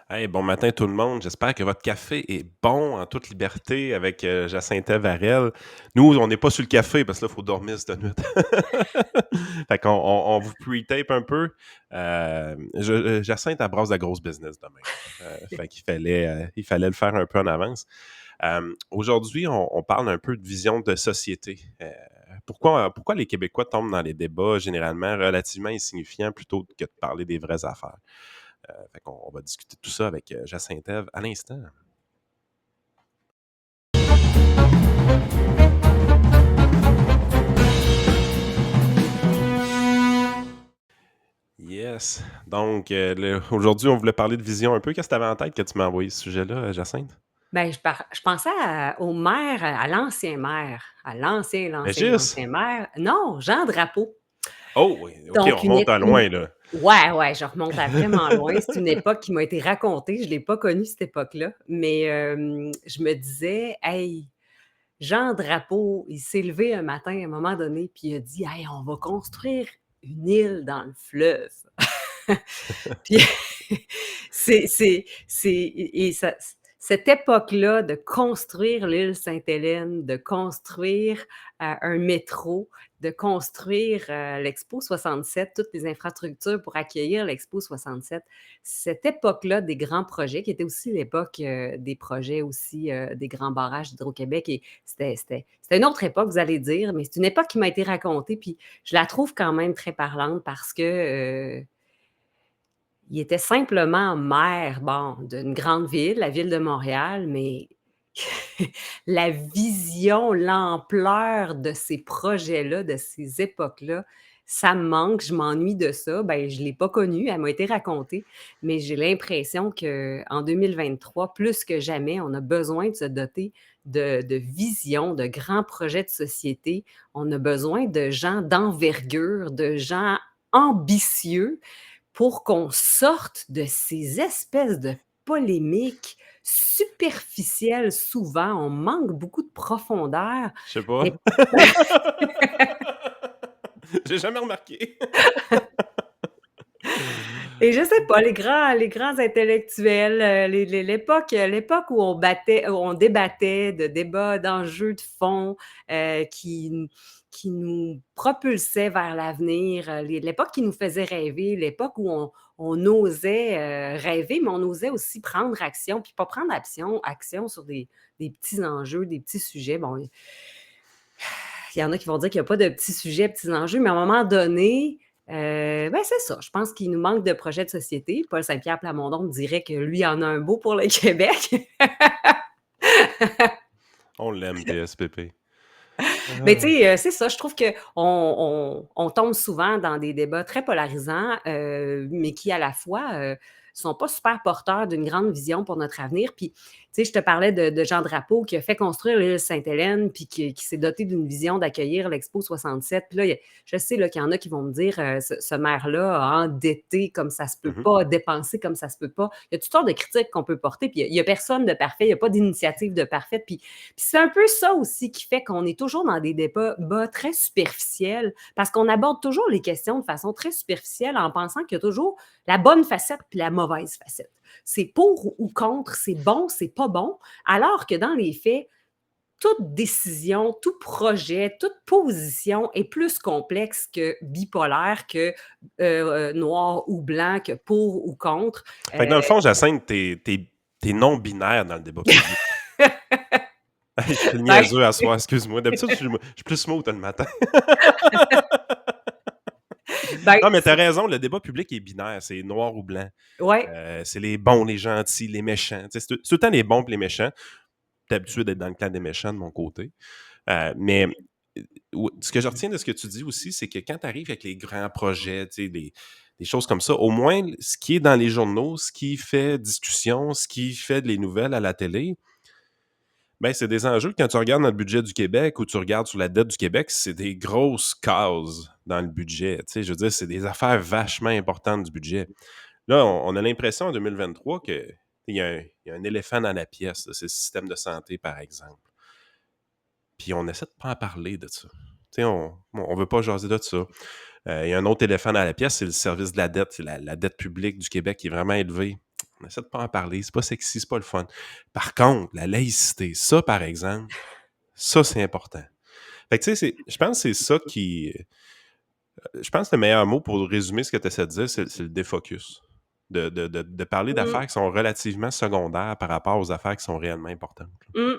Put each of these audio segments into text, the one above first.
Hey, bon matin tout le monde. J'espère que votre café est bon en toute liberté avec Jacinthe Varel. Nous, on n'est pas sur le café parce que là, il faut dormir cette nuit. Fait qu'on on vous pre-tape un peu. Jacinthe, elle brasse de la grosse business demain. Fait qu'il fallait le faire un peu en avance. Aujourd'hui, on parle un peu de vision de société. Pourquoi les Québécois tombent dans les débats généralement relativement insignifiants plutôt que de parler des vraies affaires? Fait qu'on on va discuter de tout ça avec Jacinthe à l'instant. Yes. Donc, aujourd'hui, on voulait parler de vision un peu. Qu'est-ce que tu avais en tête que tu m'as envoyé ce sujet-là, Jacinthe? Ben, je pensais au maire, à l'ancien maire, à Régis? l'ancien maire. Non, Jean Drapeau. Oh, oui. OK, on Donc remonte à loin, là. ouais, ouais, je remonte à vraiment loin. C'est une époque qui m'a été racontée. Je l'ai pas connue, cette époque-là, mais je me disais: «Hey, Jean Drapeau, il s'est levé un matin, à un moment donné, puis il a dit: "Hey, on va construire une île dans le fleuve"». Puis c'est et ça cette époque-là de construire l'île Sainte-Hélène, de construire, un métro, de construire, l'Expo 67, toutes les infrastructures pour accueillir l'Expo 67. Cette époque-là des grands projets, qui était aussi l'époque, des projets aussi, des grands barrages d'Hydro-Québec, et c'était une autre époque, vous allez dire, mais c'est une époque qui m'a été racontée, puis je la trouve quand même très parlante parce que, il était simplement maire, bon, d'une grande ville, la ville de Montréal, mais la vision, l'ampleur de ces projets-là, de ces époques-là, ça me manque, je m'ennuie de ça. Ben, je ne l'ai pas connue, elle m'a été racontée, mais j'ai l'impression qu'en 2023, plus que jamais, on a besoin de se doter de vision, de grands projets de société. On a besoin de gens d'envergure, de gens ambitieux pour qu'on sorte de ces espèces de polémiques superficielles souvent. On manque beaucoup de profondeur. Je sais pas. Mais J'ai jamais remarqué. et je sais pas, les grands intellectuels, l'époque où où on débattait de débats, d'enjeux de fond, qui nous propulsaient vers l'avenir, l'époque qui nous faisait rêver, l'époque où on osait, rêver, mais on osait aussi prendre action, puis pas prendre action sur des petits enjeux, des petits sujets. Bon, il y en a qui vont dire qu'il y a pas de petits sujets, petits enjeux, mais à un moment donné, ben, c'est ça. Je pense qu'il nous manque de projets de société. Paul Saint-Pierre Plamondon me dirait que lui en a un beau pour le Québec. On l'aime, PSPP. Mais tu Ah. sais, c'est ça, je trouve qu'on tombe souvent dans des débats très polarisants, mais qui à la fois, sont pas super porteurs d'une grande vision pour notre avenir. Puis, tu sais, je te parlais de Jean Drapeau qui a fait construire l'île Sainte-Hélène, puis qui s'est doté d'une vision d'accueillir l'Expo 67. Puis là, je sais là, qu'il y en a qui vont me dire, ce maire-là a endetté comme ça se peut Mhm. pas, a dépensé comme ça se peut pas. Il y a toutes sortes de critiques qu'on peut porter, puis il y a personne de parfait, il y a pas d'initiative de parfaite. Puis c'est un peu ça aussi qui fait qu'on est toujours dans des débats très superficiels, parce qu'on aborde toujours les questions de façon très superficielle en pensant qu'il y a toujours la bonne facette puis la mauvaise facette. C'est pour ou contre, c'est bon, c'est pas bon, alors que dans les faits, toute décision, tout projet, toute position est plus complexe que bipolaire, que noir ou blanc, que pour ou contre. Fait que dans le fond, Jacinthe, t'es non-binaire dans le débat public. Je suis Ben, niaiseux à soir, excuse-moi. D'habitude, je suis plus smooth le matin. ben, Non, mais t'as raison, le débat public est binaire, c'est noir ou blanc. ouais. C'est les bons, les gentils, les méchants. Tu sais, c'est tout le temps les bons et les méchants. T'es habitué d'être dans le clan des méchants de mon côté. Mais ce que je retiens de ce que tu dis aussi, c'est que quand tu arrives avec les grands projets, tu sais, des choses comme ça, au moins, ce qui est dans les journaux, ce qui fait discussion, ce qui fait les nouvelles à la télé, ben, c'est des enjeux. Quand tu regardes dans le budget du Québec ou tu regardes sur la dette du Québec, c'est des grosses cases dans le budget. Tu sais, je veux dire, c'est des affaires vachement importantes du budget. Là, on a l'impression en 2023 qu'il y a un éléphant dans la pièce, là, c'est le système de santé, par exemple. Puis on essaie de pas en parler de ça. Tu sais, on veut pas jaser de ça. Il y a un autre éléphant dans la pièce, c'est le service de la dette. C'est la dette publique du Québec qui est vraiment élevée. On essaie de pas en parler, c'est pas sexy, c'est pas le fun. Par contre, la laïcité, ça, par exemple, ça, c'est important. Fait que, tu sais, je pense que c'est ça qui... Je pense que le meilleur mot pour résumer ce que tu essaies de dire, c'est le défocus. De parler Mmh, d'affaires qui sont relativement secondaires par rapport aux affaires qui sont réellement importantes. mmh.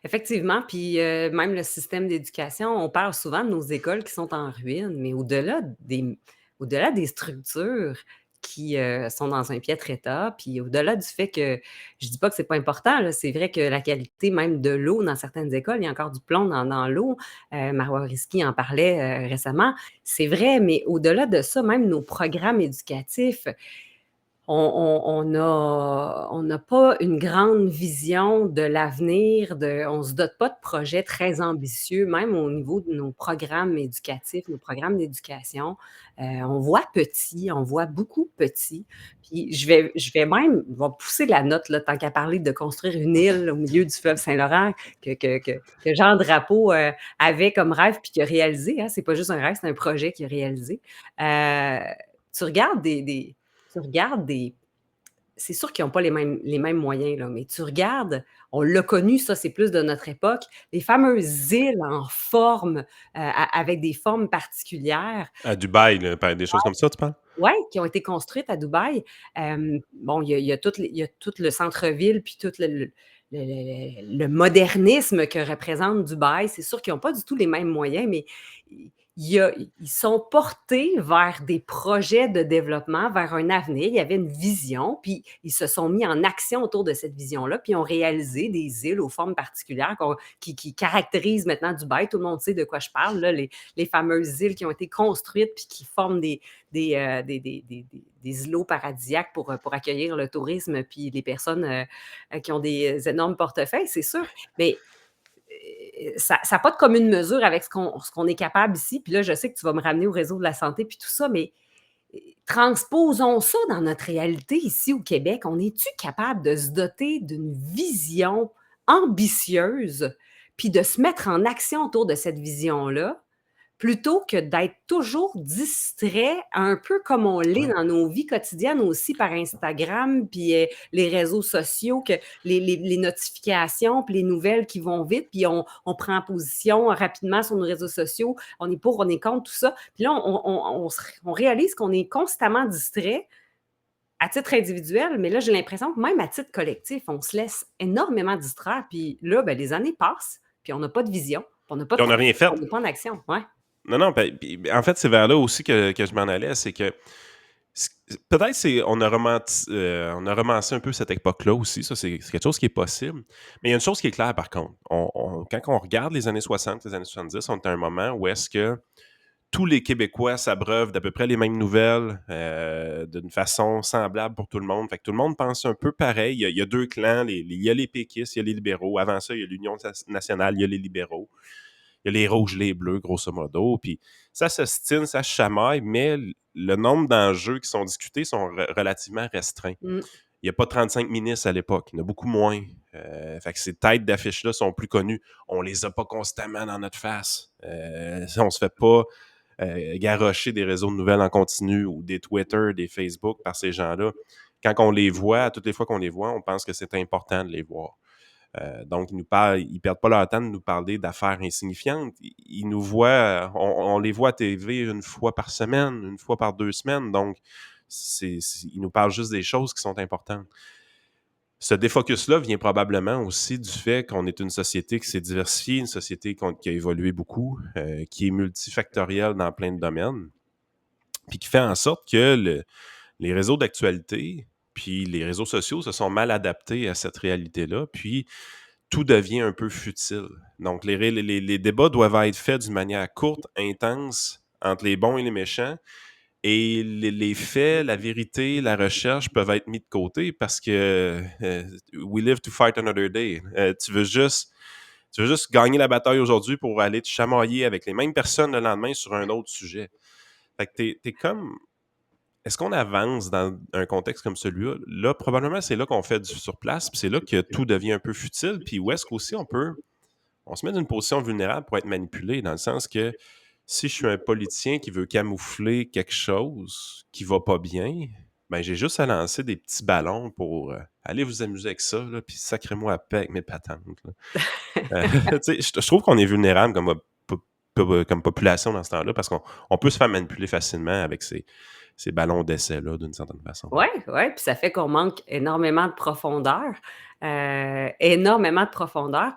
Effectivement, puis, même le système d'éducation, on parle souvent de nos écoles qui sont en ruine, mais au-delà des structures qui, sont dans un piètre état, puis au-delà du fait que je dis pas que c'est pas important, là, c'est vrai que la qualité même de l'eau dans certaines écoles, il y a encore du plomb dans l'eau. Marois Risky en parlait, récemment. C'est vrai, mais au-delà de ça, même nos programmes éducatifs, on n'a pas une grande vision de l'avenir, on se dote pas de projets très ambitieux, même au niveau de nos programmes éducatifs, nos programmes d'éducation. On voit petit, on voit beaucoup petit. Puis je vais même va pousser la note, là, tant qu'à parler de construire une île au milieu du fleuve Saint-Laurent que Jean Drapeau, avait comme rêve puis qu'il a réalisé, hein. C'est pas juste un rêve, c'est un projet qu'il a réalisé. Heu, tu regardes des tu regardes des c'est sûr qu'ils n'ont pas les mêmes moyens, là, mais tu regardes, on l'a connu, ça, c'est plus de notre époque, les fameuses îles en forme, avec des formes particulières, À Dubaï, là, des choses comme ça, tu penses? ouais, qui ont été construites à Dubaï. Bon, il y a tout le centre-ville, puis tout le modernisme que représente Dubaï. C'est sûr qu'ils n'ont pas du tout les mêmes moyens, mais ils sont portés vers des projets de développement, vers un avenir. Il y avait une vision, puis ils se sont mis en action autour de cette vision-là, puis ils ont réalisé des îles aux formes particulières qui caractérisent maintenant Dubaï. Tout le monde sait de quoi je parle, là, les fameuses îles qui ont été construites, puis qui forment des îlots paradisiaques pour accueillir le tourisme puis les personnes, qui ont des énormes portefeuilles, c'est sûr. Mais, ça n'a pas de commune mesure avec ce qu'on est capable ici. Puis là, je sais que tu vas me ramener au réseau de la santé puis tout ça, mais, transposons ça dans notre réalité ici au Québec. On est-tu capable de se doter d'une vision ambitieuse, puis de se mettre en action autour de cette vision-là? Plutôt que d'être toujours distrait, un peu comme on l'est Ouais. dans nos vies quotidiennes aussi par Instagram, puis, les réseaux sociaux, que les notifications, puis les nouvelles qui vont vite, puis on prend position rapidement sur nos réseaux sociaux. On est pour, on est contre, tout ça. Puis là, on réalise qu'on est constamment distrait à titre individuel, mais là, j'ai l'impression que même à titre collectif, on se laisse énormément distraire. Puis là, ben, les années passent, puis on n'a pas de vision, puis on n'a pas de Puis on n'a rien projet, fait. on n'est pas en action. Ouais. Non, non, puis en fait, c'est vers là aussi que je m'en allais, c'est que peut-être on a romancé un peu cette époque-là aussi, ça c'est quelque chose qui est possible. Mais il y a une chose qui est claire par contre. Quand on regarde les années 60, les années 70, on est à un moment où est-ce que tous les Québécois s'abreuvent d'à peu près les mêmes nouvelles d'une façon semblable pour tout le monde. Fait que tout le monde pense un peu pareil. Il y a deux clans, il y a les péquistes, il y a les libéraux. Avant ça, il y a l'Union nationale, il y a les libéraux. Il y a les rouges, les bleus, grosso modo. Puis ça s'ostine, ça se chamaille, mais le nombre d'enjeux qui sont discutés sont relativement restreints. Mmh. Il n'y a pas 35 ministres à l'époque, il y en a beaucoup moins. Fait que ces têtes d'affiches-là sont plus connues. On les a pas constamment dans notre face. On se fait pas garrocher des réseaux de nouvelles en continu ou des Twitter, des Facebook par ces gens-là. Quand on les voit, toutes les fois qu'on les voit, on pense que c'est important de les voir. Donc, ils perdent pas leur temps de nous parler d'affaires insignifiantes. Ils nous voient, on les voit à TV une fois par semaine, une fois par 2 semaines. Donc, ils nous parlent juste des choses qui sont importantes. Ce défocus-là vient probablement aussi du fait qu'on est une société qui s'est diversifiée, une société qui a évolué beaucoup, qui est multifactorielle dans plein de domaines, puis qui fait en sorte que les réseaux d'actualité, puis les réseaux sociaux se sont mal adaptés à cette réalité-là, puis tout devient un peu futile. Donc, les débats doivent être faits d'une manière courte, intense, entre les bons et les méchants, et les faits, la vérité, la recherche peuvent être mis de côté parce que we live to fight another day. Tu veux juste gagner la bataille aujourd'hui pour aller te chamailler avec les mêmes personnes le lendemain sur un autre sujet. Fait que t'es comme... Est-ce qu'on avance dans un contexte comme celui-là? Là, probablement, c'est là qu'on fait du surplace, puis c'est là que tout devient un peu futile, puis où est-ce qu'aussi on se met dans une position vulnérable pour être manipulé, dans le sens que si je suis un politicien qui veut camoufler quelque chose qui va pas bien, ben, j'ai juste à lancer des petits ballons pour aller vous amuser avec ça, là, puis sacrez-moi à paix avec mes patentes. Là. Tu sais, je trouve qu'on est vulnérable comme population dans ce temps-là parce qu'on peut se faire manipuler facilement avec ces ballons d'essai-là, d'une certaine façon. Ouais, ouais, puis ça fait qu'on manque énormément de profondeur,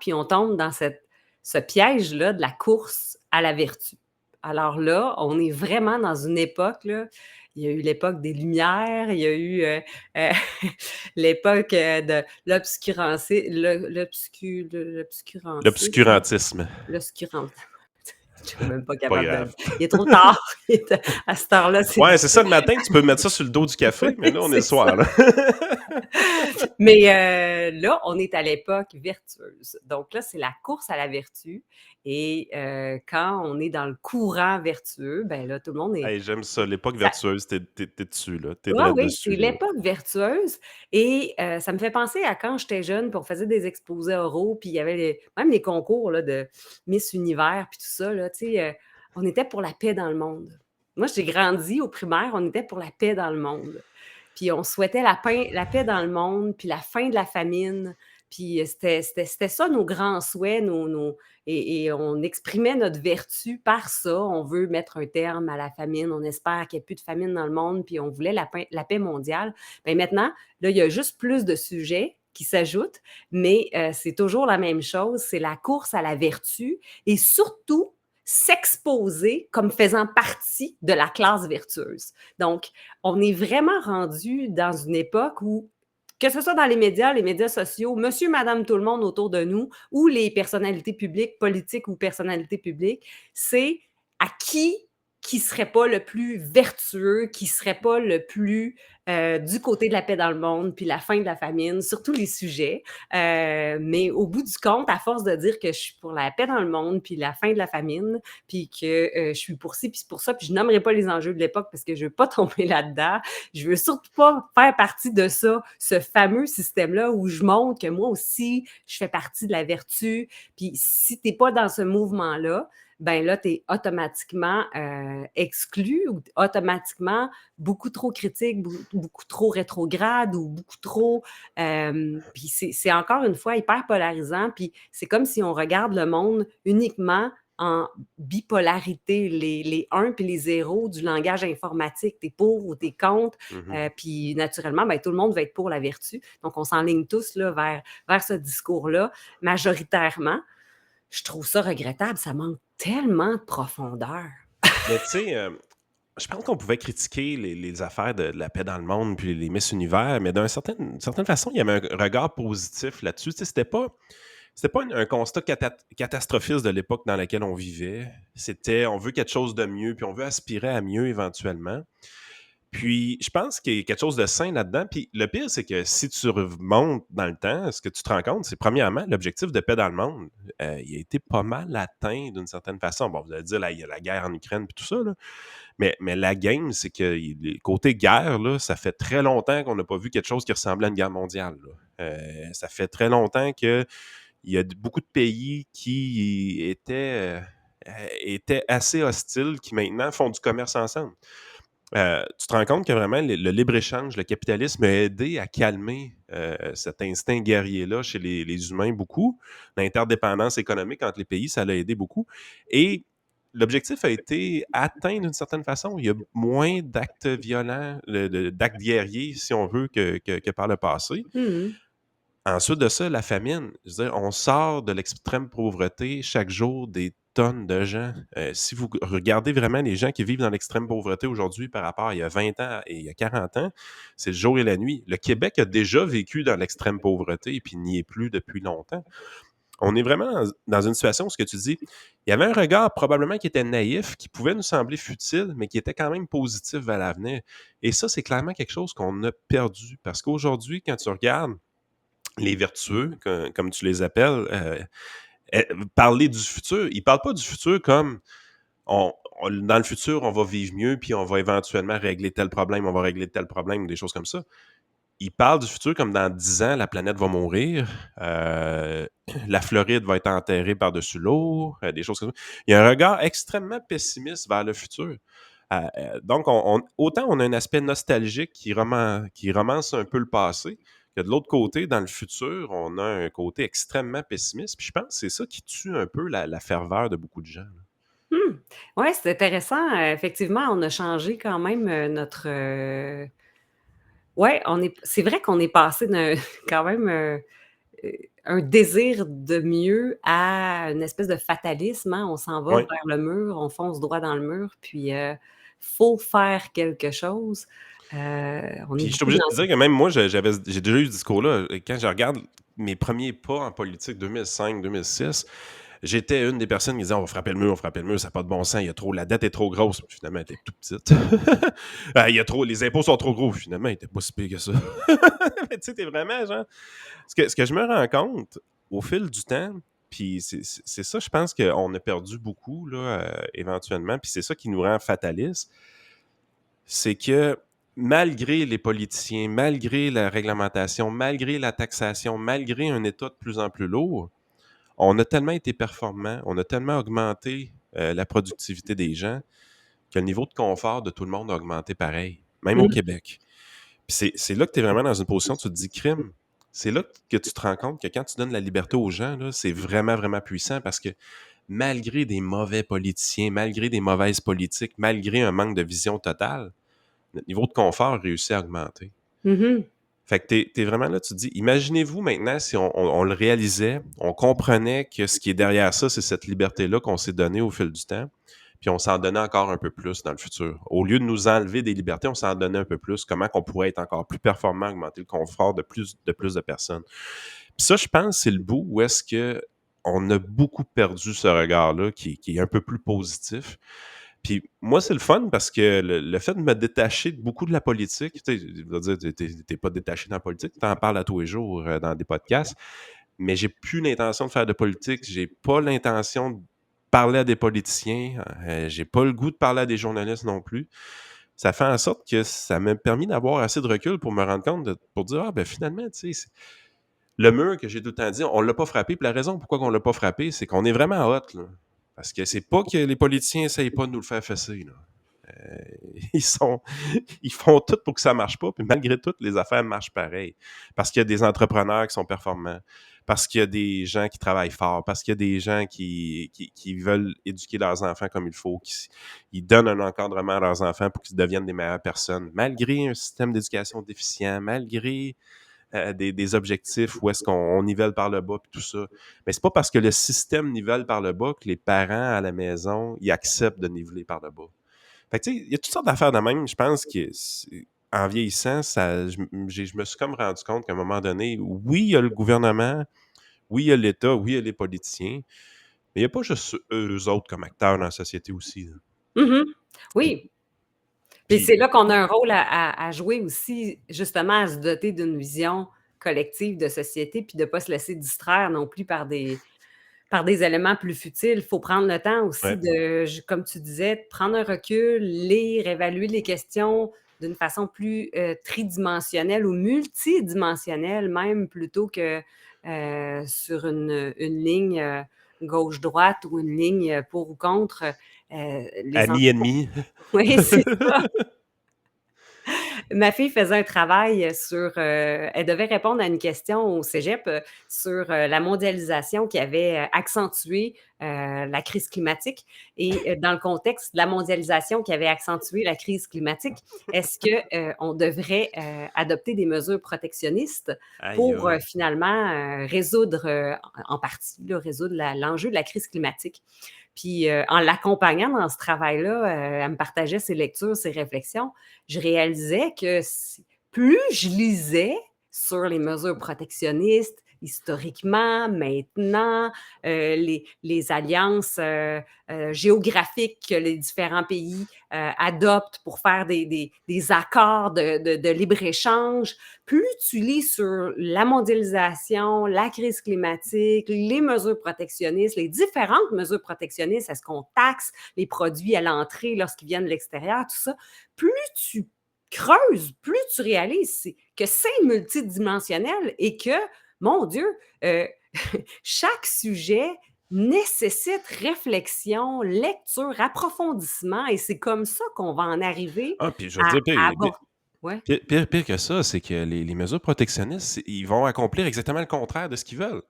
puis on tombe dans ce piège-là de la course à la vertu. Alors là, on est vraiment dans une époque, là, il y a eu l'époque des Lumières, il y a eu, heu, l'époque, de l'obscurantisme, L'obscurantisme, l'obscurant je suis même pas pas capable de le grave. dire. Il est trop tard. À cette heure-là, c'est Ouais, c'est difficile. ça, le matin, tu peux mettre ça sur le dos du café, mais là, on est le C'est ça. soir, là. Mais là, on est à l'époque vertueuse. Donc là, c'est la course à la vertu et quand on est dans le courant vertueux, ben là, tout le monde est Hey, j'aime ça, l'époque ça vertueuse, t'es dessus, là. T'es ouais, drette oui, dessus, c'est là. l'époque vertueuse et ça me fait penser à quand j'étais jeune, puis on faisait des exposés oraux, puis il y avait même les concours là, de Miss Univers, puis tout ça, là, tu sais, on était pour la paix dans le monde. Moi, j'ai grandi au primaire, on était pour la paix dans le monde. Puis on souhaitait la paix dans le monde, puis la fin de la famine. Puis c'était ça nos grands souhaits, et on exprimait notre vertu par ça. On veut mettre un terme à la famine, on espère qu'il n'y ait plus de famine dans le monde, puis on voulait la paix mondiale. Bien maintenant, là, il y a juste plus de sujets qui s'ajoutent, mais c'est toujours la même chose, c'est la course à la vertu et surtout s'exposer comme faisant partie de la classe vertueuse. Donc, on est vraiment rendu dans une époque où, que ce soit dans les médias sociaux, monsieur, madame, tout le monde autour de nous, ou les personnalités publiques, politiques ou personnalités publiques, c'est à qui serait pas le plus vertueux, qui serait pas le plus du côté de la paix dans le monde, puis la fin de la famine, sur tous les sujets. Mais au bout du compte, à force de dire que je suis pour la paix dans le monde, puis la fin de la famine, puis que je suis pour ci, puis pour ça, puis je nommerai pas les enjeux de l'époque parce que je veux pas tomber là-dedans. Je veux surtout pas faire partie de ça, ce fameux système-là où je montre que moi aussi, je fais partie de la vertu. Puis si t'es pas dans ce mouvement-là, ben là, tu es automatiquement exclu ou automatiquement beaucoup trop critique, beaucoup trop rétrograde ou beaucoup trop. Puis c'est encore une fois hyper polarisant. Puis c'est comme si on regarde le monde uniquement en bipolarité, les 1 puis les 0 du langage informatique. Tu es pour ou tu es contre. Mhm. Puis naturellement, ben, tout le monde va être pour la vertu. Donc, on s'enligne tous là, vers ce discours-là, majoritairement. Je trouve ça regrettable, ça manque tellement de profondeur. Mais tu sais, je pense qu'on pouvait critiquer les affaires de la paix dans le monde puis les Miss Univers, mais d'une certaine façon, il y avait un regard positif là-dessus. Tu sais, c'était pas un constat catastrophiste de l'époque dans laquelle on vivait. C'était, on veut quelque chose de mieux, puis on veut aspirer à mieux éventuellement. Puis, je pense qu'il y a quelque chose de sain là-dedans. Puis, le pire, c'est que si tu remontes dans le temps, ce que tu te rends compte, c'est premièrement, l'objectif de paix dans le monde, il a été pas mal atteint d'une certaine façon. Bon, vous allez dire, là, il y a la guerre en Ukraine puis tout ça, là. Mais la game, c'est que côté guerre, là, ça fait très longtemps qu'on n'a pas vu quelque chose qui ressemblait à une guerre mondiale, là. Ça fait très longtemps qu'il y a beaucoup de pays qui étaient assez hostiles, qui maintenant font du commerce ensemble. Tu te rends compte que vraiment le libre-échange, le capitalisme a aidé à calmer cet instinct guerrier-là chez les humains beaucoup. L'interdépendance économique entre les pays, ça l'a aidé beaucoup. Et l'objectif a été atteint d'une certaine façon. Il y a moins d'actes violents, d'actes guerriers, si on veut, que par le passé. Mmh. Ensuite de ça, la famine. Je veux dire, on sort de l'extrême pauvreté chaque jour des tonnes de gens. Si vous regardez vraiment les gens qui vivent dans l'extrême pauvreté aujourd'hui par rapport à il y a 20 ans et il y a 40 ans, c'est le jour et la nuit. Le Québec a déjà vécu dans l'extrême pauvreté et puis n'y est plus depuis longtemps. On est vraiment dans une situation où ce que tu dis, il y avait un regard probablement qui était naïf, qui pouvait nous sembler futile, mais qui était quand même positif vers l'avenir. Et ça, c'est clairement quelque chose qu'on a perdu. Parce qu'aujourd'hui, quand tu regardes les vertueux, comme tu les appelles, parler du futur. Ils ne parlent pas du futur comme dans le futur, on va vivre mieux, puis on va éventuellement régler tel problème, on va régler tel problème, des choses comme ça. Ils parlent du futur comme dans 10 ans, la planète va mourir, la Floride va être enterrée par-dessus l'eau, des choses comme ça. Il y a un regard extrêmement pessimiste vers le futur. Donc, autant on a un aspect nostalgique qui romance un peu le passé, que de l'autre côté, dans le futur, on a un côté extrêmement pessimiste. Puis je pense que c'est ça qui tue un peu la ferveur de beaucoup de gens, là. Mmh. Ouais, c'est intéressant. Effectivement, on a changé quand même, notre, ouais, c'est vrai qu'on est passé d'un quand même, un désir de mieux à une espèce de fatalisme, hein. On s'en va Ouais. vers le mur, on fonce droit dans le mur, puis, faut faire quelque chose. On est Puis je suis beaucoup obligé dans de te dire que même moi, j'ai déjà eu ce discours-là. Quand je regarde mes premiers pas en politique 2005-2006, j'étais une des personnes qui disait on va frapper le mur, ça n'a pas de bon sens, la dette est trop grosse. Puis finalement, elle était toute petite. Les impôts sont trop gros. Finalement, elle était pas si pire que ça. Mais tu sais, t'es vraiment genre. Ce que je me rends compte au fil du temps, puis c'est ça, je pense qu'on a perdu beaucoup, là, éventuellement, puis c'est ça qui nous rend fatalistes, c'est que malgré les politiciens, malgré la réglementation, malgré la taxation, malgré un État de plus en plus lourd, on a tellement été performants, on a tellement augmenté la productivité des gens que le niveau de confort de tout le monde a augmenté pareil, même au mmh, Québec. Puis c'est là que tu es vraiment dans une position, tu te dis crime. C'est là que tu te rends compte que quand tu donnes la liberté aux gens, là, c'est vraiment, vraiment puissant parce que malgré des mauvais politiciens, malgré des mauvaises politiques, malgré un manque de vision totale, notre niveau de confort réussit à augmenter. mmh. Fait que t'es vraiment là, tu te dis, imaginez-vous maintenant si on le réalisait, on comprenait que ce qui est derrière ça, c'est cette liberté-là qu'on s'est donnée au fil du temps, puis on s'en donnait encore un peu plus dans le futur. Au lieu de nous enlever des libertés, on s'en donnait un peu plus. Comment qu'on pourrait être encore plus performant, augmenter le confort de plus de personnes. Puis ça, je pense, c'est le bout où est-ce que on a beaucoup perdu ce regard-là qui est un peu plus positif. Puis moi, c'est le fun parce que le fait de me détacher de beaucoup de la politique, tu sais, je veux dire, t'es pas détaché dans la politique, tu en parles à tous les jours dans des podcasts, mais j'ai plus l'intention de faire de politique, j'ai pas l'intention de parler à des politiciens, j'ai pas le goût de parler à des journalistes non plus. Ça fait en sorte que ça m'a permis d'avoir assez de recul pour me rendre compte, pour dire, ah ben finalement, tu sais, le mur que j'ai tout le temps dit, on l'a pas frappé. Puis la raison pourquoi on l'a pas frappé, c'est qu'on est vraiment hot, là. Parce que c'est pas que les politiciens essayent pas de nous le faire fesser, là. Euh, ils sont, ils font tout pour que ça marche pas, puis malgré tout, les affaires marchent pareil. Parce qu'il y a des entrepreneurs qui sont performants, parce qu'il y a des gens qui travaillent fort, parce qu'il y a des gens qui veulent éduquer leurs enfants comme il faut, ils donnent un encadrement à leurs enfants pour qu'ils deviennent des meilleures personnes, malgré un système d'éducation déficient, malgré des objectifs où est-ce qu'on nivelle par le bas puis tout ça. Mais c'est pas parce que le système nivelle par le bas que les parents à la maison, ils acceptent de niveler par le bas. Fait que tu sais, il y a toutes sortes d'affaires de même, je pense que en vieillissant, je me suis comme rendu compte qu'à un moment donné, oui, il y a le gouvernement, oui, il y a l'État, oui, il y a les politiciens, mais il n'y a pas juste eux autres comme acteurs dans la société aussi, là. Mmh. Puis, Oui, puis puis c'est là qu'on a un rôle à jouer aussi, justement, à se doter d'une vision collective de société, puis de pas se laisser distraire non plus par des éléments plus futiles. Il faut prendre le temps aussi ouais. comme tu disais, de prendre un recul, lire, évaluer les questions d'une façon plus, tridimensionnelle ou multidimensionnelle même, plutôt que, sur une ligne, gauche-droite ou une ligne, pour ou contre, les Ami ennemi. oui, c'est ça. Ma fille faisait un travail sur, elle devait répondre à une question au cégep, sur, la mondialisation qui avait, accentué, la crise climatique et dans le contexte de la mondialisation qui avait accentué la crise climatique, est-ce que, on devrait, adopter des mesures protectionnistes Aïe, pour, aïe. finalement, résoudre, en partie, là, résoudre l'enjeu de la crise climatique? Puis, en l'accompagnant dans ce travail-là, elle me partageait ses lectures, ses réflexions. Je réalisais que plus je lisais sur les mesures protectionnistes, historiquement, maintenant, les alliances, géographiques que les différents pays, adoptent pour faire des accords de libre-échange. Plus tu lis sur la mondialisation, la crise climatique, les mesures protectionnistes, les différentes mesures protectionnistes, est-ce qu'on taxe les produits à l'entrée lorsqu'ils viennent de l'extérieur, tout ça, plus tu creuses, plus tu réalises que c'est multidimensionnel et que, mon Dieu, chaque sujet nécessite réflexion, lecture, approfondissement et c'est comme ça qu'on va en arriver Ah, puis je veux à dire, aborder. Ouais. pire que ça, c'est que les mesures protectionnistes, ils vont accomplir exactement le contraire de ce qu'ils veulent.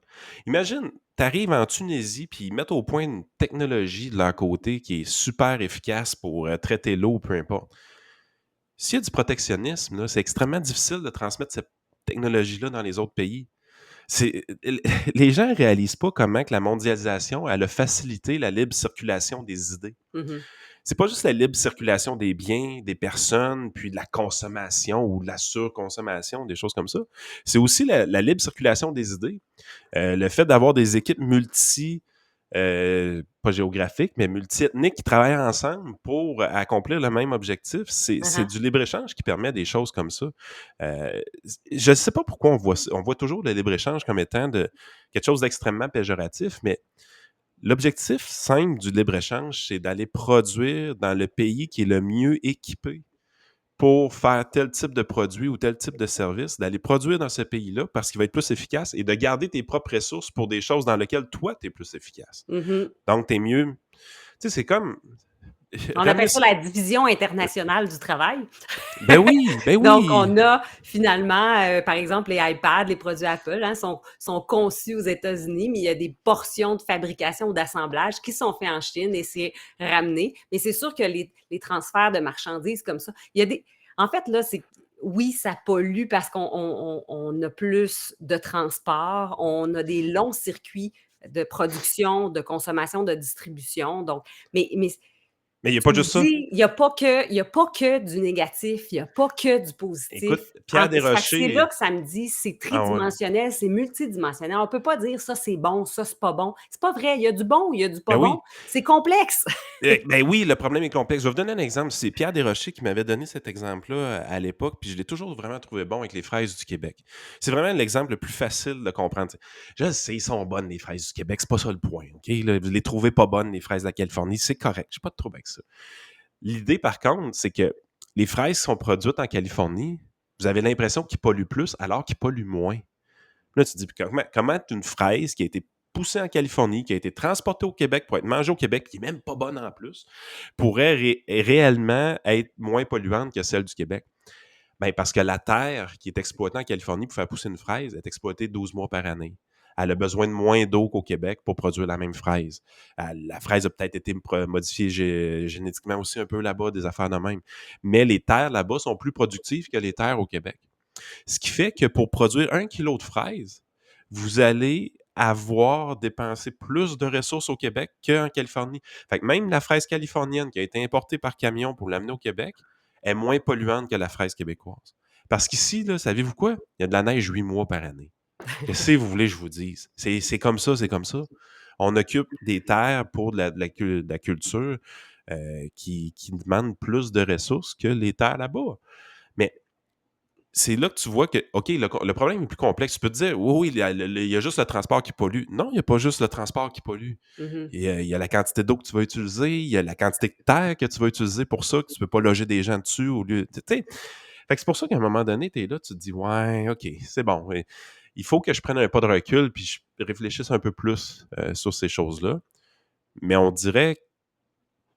Imagine, tu arrives en Tunisie, puis ils mettent au point une technologie de leur côté qui est super efficace pour traiter l'eau, peu importe. S'il y a du protectionnisme, là, c'est extrêmement difficile de transmettre cette technologie-là dans les autres pays. C'est, les gens ne réalisent pas comment que la mondialisation elle a facilité la libre circulation des idées. Mhm. C'est pas juste la libre circulation des biens, des personnes, puis de la consommation ou de la surconsommation, des choses comme ça. C'est aussi la libre circulation des idées. Le fait d'avoir des équipes pas géographiques, mais multi-ethniques qui travaillent ensemble pour accomplir le même objectif, c'est Uh-huh. du libre-échange qui permet des choses comme ça. Euh, je ne sais pas pourquoi on voit toujours le libre-échange comme étant quelque chose d'extrêmement péjoratif, mais l'objectif simple du libre-échange, c'est d'aller produire dans le pays qui est le mieux équipé pour faire tel type de produit ou tel type de service, d'aller produire dans ce pays-là parce qu'il va être plus efficace et de garder tes propres ressources pour des choses dans lesquelles toi, tu es plus efficace. Mhm. Donc, tu es mieux. Tu sais, c'est comme. On appelle ça la division internationale du travail. Ben oui, ben Donc, oui. on a finalement, par exemple, les iPads, les produits Apple, hein, sont conçus aux États-Unis, mais il y a des portions de fabrication ou d'assemblage qui sont faits en Chine et c'est ramené. Mais c'est sûr que les transferts de marchandises comme ça, il y a des. En fait, là, c'est. Oui, ça pollue parce qu'on a plus de transport, on a des longs circuits de production, de consommation, de distribution. Donc, mais Mais il n'y a tu pas me juste ça. dis, il y a pas que du négatif, il y a pas que du positif. Écoute, Pierre Fait que c'est Desrochers. là que ça me dit, c'est Ah ouais. tridimensionnel, c'est multidimensionnel. On peut pas dire ça c'est bon, ça c'est pas bon. C'est pas vrai, il y a du bon, il y a du Ben pas bon. oui. C'est complexe. Ben oui, le problème est complexe. Je vais vous donner un exemple. C'est Pierre Desrochers qui m'avait donné cet exemple-là à l'époque, puis je l'ai toujours vraiment trouvé bon avec les fraises du Québec. C'est vraiment l'exemple le plus facile de comprendre. Je sais, ils sont bonnes, les fraises du Québec. C'est pas ça le point, OK? Là, vous les trouvez pas bonnes, les fraises de la Californie. C'est correct. J'ai pas de trouble avec ça. L'idée, par contre, c'est que les fraises qui sont produites en Californie, vous avez l'impression qu'ils polluent plus alors qu'ils polluent moins. Là, tu te dis, comment une fraise qui a été poussée en Californie, qui a été transportée au Québec pour être mangée au Québec, qui n'est même pas bonne en plus, pourrait réellement être moins polluante que celle du Québec? Ben, parce que la terre qui est exploitée en Californie pour faire pousser une fraise est exploitée 12 mois par année. Elle a besoin de moins d'eau qu'au Québec pour produire la même fraise. La fraise a peut-être été modifiée génétiquement aussi un peu là-bas, des affaires de même. Mais les terres là-bas sont plus productives que les terres au Québec. Ce qui fait que pour produire 1 kilo de fraises, vous allez avoir dépensé plus de ressources au Québec qu'en Californie. Fait que même la fraise californienne qui a été importée par camion pour l'amener au Québec est moins polluante que la fraise québécoise. Parce qu'ici, là, savez-vous quoi? Il y a de la neige 8 mois par année. Qu'est-ce que vous voulez que je vous dise? C'est comme ça, c'est comme ça. On occupe des terres pour de la culture qui demandent plus de ressources que les terres là-bas. Mais c'est là que tu vois que, OK, le problème est plus complexe. Tu peux te dire, oui, oui, il y a juste le transport qui pollue. Non, il n'y a pas juste le transport qui pollue. Mhm. Il y a la quantité d'eau que tu vas utiliser, il y a la quantité de terre que tu vas utiliser pour ça, que tu ne peux pas loger des gens dessus au lieu. Tu sais, fait que c'est pour ça qu'à un moment donné, tu es là, tu te dis, ouais, OK, c'est bon. Il faut que je prenne un pas de recul puis je réfléchisse un peu plus sur ces choses-là. Mais on dirait que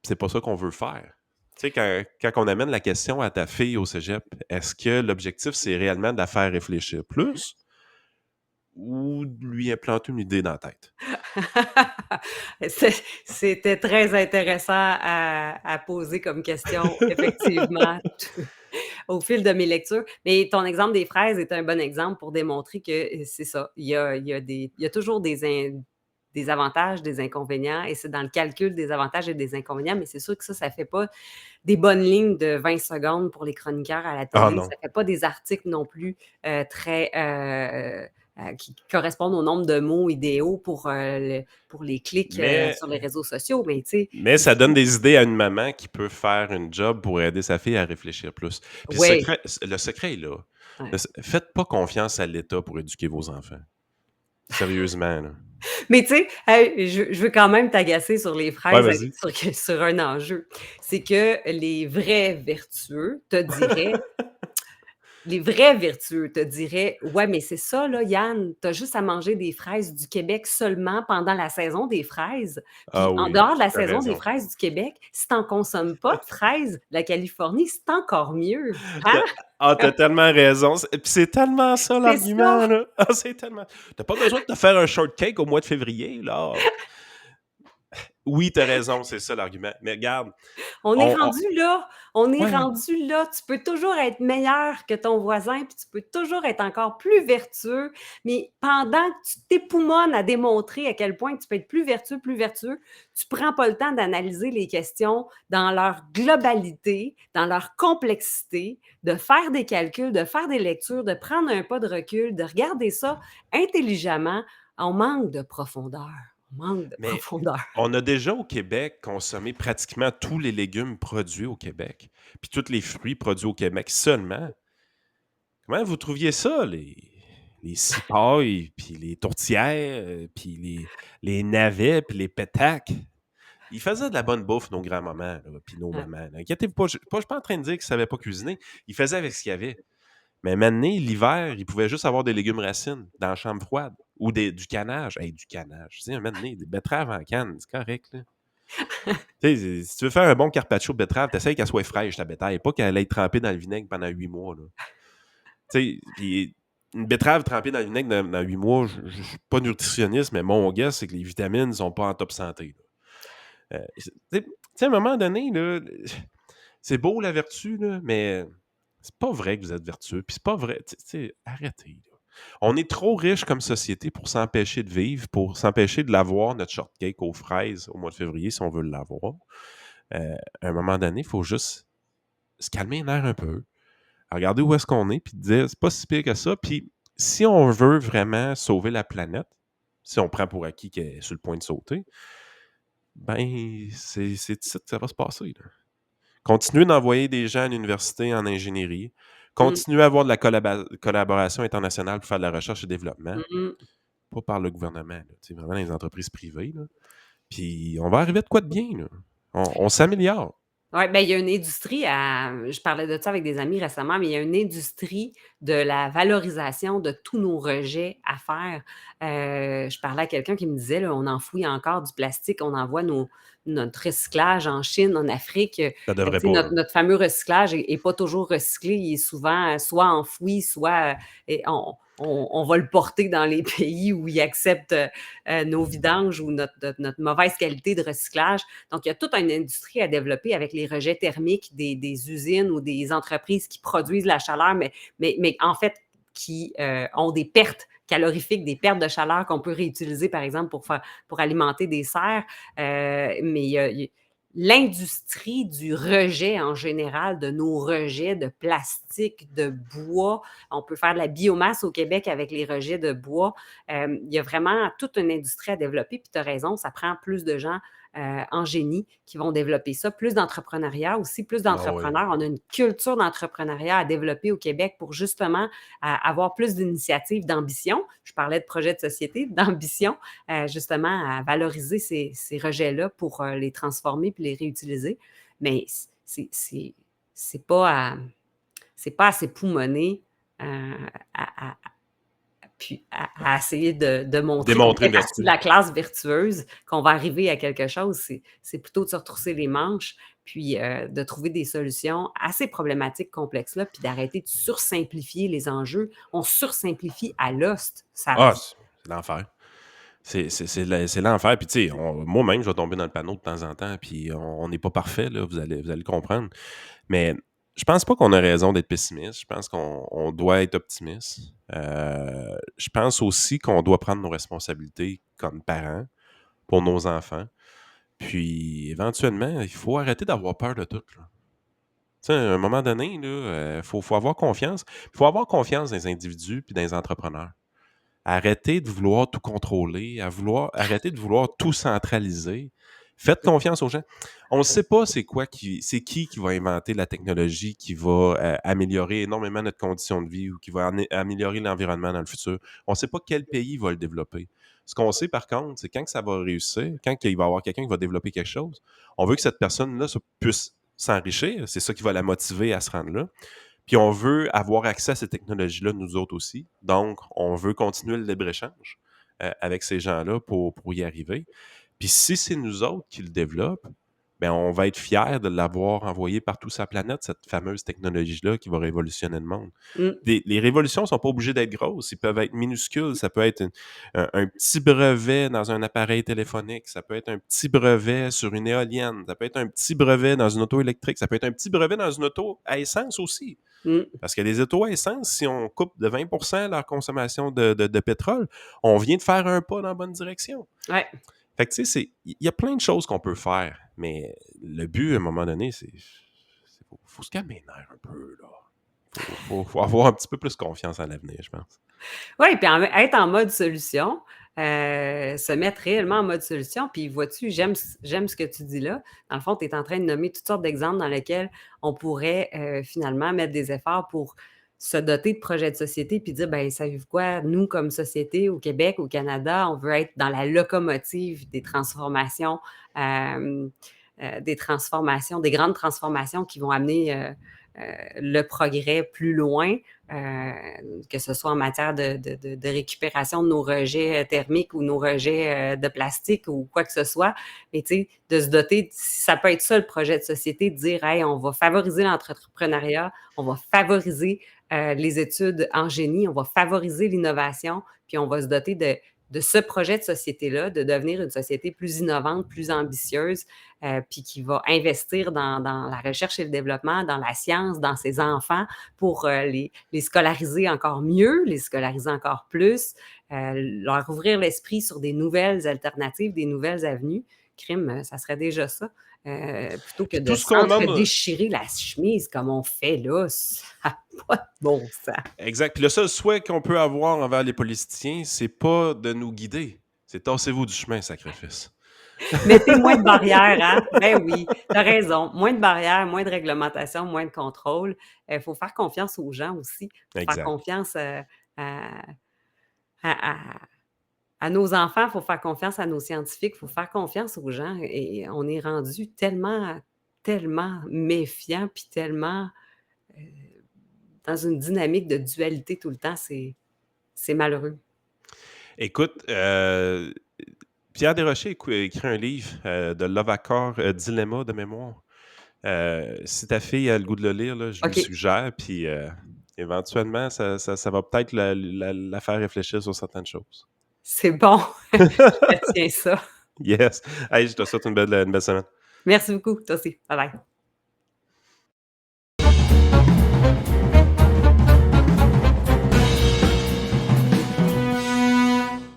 c'est pas ça qu'on veut faire. Tu sais, quand on amène la question à ta fille au cégep, est-ce que l'objectif, c'est réellement de la faire réfléchir plus ou de lui implanter une idée dans la tête? C'était très intéressant à poser comme question, effectivement, au fil de mes lectures. Mais ton exemple des fraises est un bon exemple pour démontrer que c'est ça. Il y a toujours des avantages, des inconvénients, et c'est dans le calcul des avantages et des inconvénients, mais c'est sûr que ça fait pas des bonnes lignes de 20 secondes pour les chroniqueurs à la Ah télé. non. Ça fait pas des articles non plus très qui correspondent au nombre de mots idéaux pour les clics Mais, sur les réseaux sociaux. Mais tu sais, mais il ça donne faut. des idées à une maman qui peut faire une job pour aider sa fille à réfléchir plus. Puis Oui. le secret est là. Ouais. Faites pas confiance à l'État pour éduquer vos enfants. Sérieusement, là. Mais tu sais, hey, je veux quand même t'agacer sur les Ouais, fraises vas-y. sur un enjeu. C'est que les vrais vertueux te diraient Les vrais vertueux te diraient: «Ouais, mais c'est ça là, Yann, tu as juste à manger des fraises du Québec seulement pendant la saison des fraises. Ah Puis en oui, dehors de la tu as saison des raison. fraises du Québec, si tu en consommes pas de fraises de la Californie, c'est encore mieux, hein?» Tu as tellement raison. Puis c'est tellement ça C'est ça! l'argument, là. Ah, c'est tellement. T'as pas besoin de te faire un shortcake au mois de février, là. Oui, t'as raison, c'est ça l'argument. Mais regarde, On est on... rendu là, on est Ouais, rendu là. Tu peux toujours être meilleur que ton voisin, puis tu peux toujours être encore plus vertueux, mais pendant que tu t'époumones à démontrer à quel point tu peux être plus vertueux, tu prends pas le temps d'analyser les questions dans leur globalité, dans leur complexité, de faire des calculs, de faire des lectures, de prendre un pas de recul, de regarder ça intelligemment. On manque de profondeur. On manque de mais profondeur. on a déjà au Québec consommé pratiquement tous les légumes produits au Québec, puis tous les fruits produits au Québec seulement. Comment vous trouviez ça, les cipayes, puis les tourtières, puis les navets, puis les pétacs? Ils faisaient de la bonne bouffe, nos grands-mamans, là, puis nos Ouais. mamans. Là. Inquiétez-vous pas, je suis pas en train de dire qu'ils ne savaient pas cuisiner. Ils faisaient avec ce qu'il y avait. Mais maintenant, l'hiver, ils pouvaient juste avoir des légumes racines dans la chambre froide ou du canage. Hey, du canage. Tu sais, un moment donné, des betteraves en canne, c'est correct. Là. Tu sais, si tu veux faire un bon carpaccio de betterave, t'essayes qu'elle soit fraîche, ta betterave, pas qu'elle aille trempée dans le vinaigre pendant 8 mois. Là. Tu sais, puis une betterave trempée dans le vinaigre dans 8 mois, je ne suis pas nutritionniste, mais mon guess, c'est que les vitamines ne sont pas en top santé. Tu sais, à un moment donné, là, c'est beau la vertu, là, mais c'est pas vrai que vous êtes vertueux. Puis c'est pas vrai. Arrêtez. Là. On est trop riche comme société pour s'empêcher de vivre, pour s'empêcher de l'avoir, notre shortcake aux fraises au mois de février, si on veut l'avoir. À un moment donné, il faut juste se calmer les nerfs un peu, regarder où est-ce qu'on est, puis dire c'est pas si pire que ça. Puis si on veut vraiment sauver la planète, si on prend pour acquis qu'elle est sur le point de sauter, ben c'est ici que ça va se passer. Là. Continuer d'envoyer des gens à l'université en ingénierie. Mmh. Continuer à avoir de la collaboration internationale pour faire de la recherche et développement. Mmh. Pas par le gouvernement, là, vraiment dans les entreprises privées. Là. Puis on va arriver de quoi de bien. Là. On s'améliore. Ouais, ben, il y a une industrie je parlais de ça avec des amis récemment, mais il y a une industrie de la valorisation de tous nos rejets à faire. Je parlais à quelqu'un qui me disait, là, on enfouit encore du plastique, on envoie notre recyclage en Chine, en Afrique. Ça devrait Tu sais, pas. notre Là. notre fameux recyclage est pas toujours recyclé, il est souvent, soit enfoui, soit, et on va le porter dans les pays où ils acceptent, nos vidanges ou notre mauvaise qualité de recyclage. Donc, il y a toute une industrie à développer avec les rejets thermiques des usines ou des entreprises qui produisent la chaleur, mais en fait, qui ont des pertes calorifiques, des pertes de chaleur qu'on peut réutiliser, par exemple, pour alimenter des serres. Mais l'industrie du rejet en général, de nos rejets de plastique, de bois. On peut faire de la biomasse au Québec avec les rejets de bois. Il y a vraiment toute une industrie à développer. Puis tu as raison, ça prend plus de gens en génie qui vont développer ça, plus d'entrepreneuriat aussi, plus Ah oui. d'entrepreneurs. On a une culture d'entrepreneuriat à développer au Québec pour justement avoir plus d'initiatives, d'ambition. Je parlais de projet de société, d'ambition, justement à valoriser ces rejets-là pour les transformer puis les réutiliser. Mais c'est pas c'est pas assez poumonné à, puis à essayer de montrer qu'on Démontrer fait une partie de vertu. la classe vertueuse, qu'on va arriver à quelque chose. C'est plutôt de se retrousser les manches, puis de trouver des solutions à ces problématiques complexes-là, puis d'arrêter de sursimplifier les enjeux. On sursimplifie à l'os. Ça, Ah, c'est l'enfer. C'est l'enfer. Puis, tu sais, moi-même, je vais tomber dans le panneau de temps en temps. Puis, on n'est pas parfait, là, vous allez le comprendre. Mais je pense pas qu'on a raison d'être pessimiste. Je pense qu'on doit être optimiste. Je pense aussi qu'on doit prendre nos responsabilités comme parents pour nos enfants. Puis, éventuellement, il faut arrêter d'avoir peur de tout. Là. Tu sais, à un moment donné, il faut avoir confiance. Il faut avoir confiance dans les individus puis dans les entrepreneurs. Arrêtez de vouloir tout contrôler, arrêtez de vouloir tout centraliser. Faites confiance aux gens. On ne sait pas c'est qui va inventer la technologie qui va améliorer énormément notre condition de vie ou qui va améliorer l'environnement dans le futur. On ne sait pas quel pays va le développer. Ce qu'on sait par contre, c'est quand que ça va réussir, quand il va y avoir quelqu'un qui va développer quelque chose, on veut que cette personne-là puisse s'enrichir. C'est ça qui va la motiver à se rendre là. Puis on veut avoir accès à ces technologies-là, nous autres aussi. Donc, on veut continuer le libre-échange avec ces gens-là pour y arriver. Puis si c'est nous autres qui le développent, ben on va être fiers de l'avoir envoyé partout sur la planète, cette fameuse technologie-là qui va révolutionner le monde. Mmh. Les révolutions ne sont pas obligées d'être grosses, ils peuvent être minuscules, ça peut être un petit brevet dans un appareil téléphonique, ça peut être un petit brevet sur une éolienne, ça peut être un petit brevet dans une auto électrique, ça peut être un petit brevet dans une auto à essence aussi. Mmh. Parce que les autos à essence, si on coupe de 20% leur consommation de pétrole, on vient de faire un pas dans la bonne direction. Ouais. Fait que tu sais, il y a plein de choses qu'on peut faire, mais le but, à un moment donné, faut se calmer les nerfs un peu, là. Faut avoir un petit peu plus confiance en l'avenir, je pense. Oui, puis être en mode solution, se mettre réellement en mode solution. Puis vois-tu, j'aime ce que tu dis là. Dans le fond, tu es en train de nommer toutes sortes d'exemples dans lesquels on pourrait finalement mettre des efforts pour se doter de projets de société puis dire, ben savez-vous quoi, nous, comme société au Québec, au Canada, on veut être dans la locomotive des grandes transformations qui vont amener le progrès plus loin, que ce soit en matière de récupération de nos rejets thermiques ou nos rejets de plastique ou quoi que ce soit. Mais tu sais, de se doter, ça peut être ça le projet de société, de dire, hey, on va favoriser l'entrepreneuriat, on va favoriser les études en génie, on va favoriser l'innovation, puis on va se doter de ce projet de société-là, de devenir une société plus innovante, plus ambitieuse, puis qui va investir dans la recherche et le développement, dans la science, dans ses enfants, pour les scolariser encore mieux, les scolariser encore plus, leur ouvrir l'esprit sur des nouvelles alternatives, des nouvelles avenues. Crime, ça serait déjà ça. Plutôt que Puis de tout ce qu'on demande, s'entre-déchirer la chemise comme on fait là, ça n'a pas de bon sens. exact. Puis le seul souhait qu'on peut avoir envers les politiciens, c'est pas de nous guider. C'est tassez-vous du chemin, sacrifice. Mettez moins de barrières, hein? Ben oui, tu as raison. Moins de barrières, moins de réglementation, moins de contrôle. Il faut faire confiance aux gens aussi. Il faut faire Exact. confiance à, à- à nos enfants, il faut faire confiance à nos scientifiques, il faut faire confiance aux gens. Et on est rendu tellement, tellement méfiant, puis tellement euh, dans une dynamique de dualité tout le temps. C'est malheureux. Écoute, Pierre Desrochers a écrit un livre de Love Dilemma de mémoire. Si ta fille a le goût de le lire, là, je lui OK, suggère, puis éventuellement, ça va peut-être la faire réfléchir sur certaines choses. c'est bon. Je retiens ça. Yes. Hey, je te souhaite une belle semaine. Merci beaucoup. Toi aussi. Bye bye.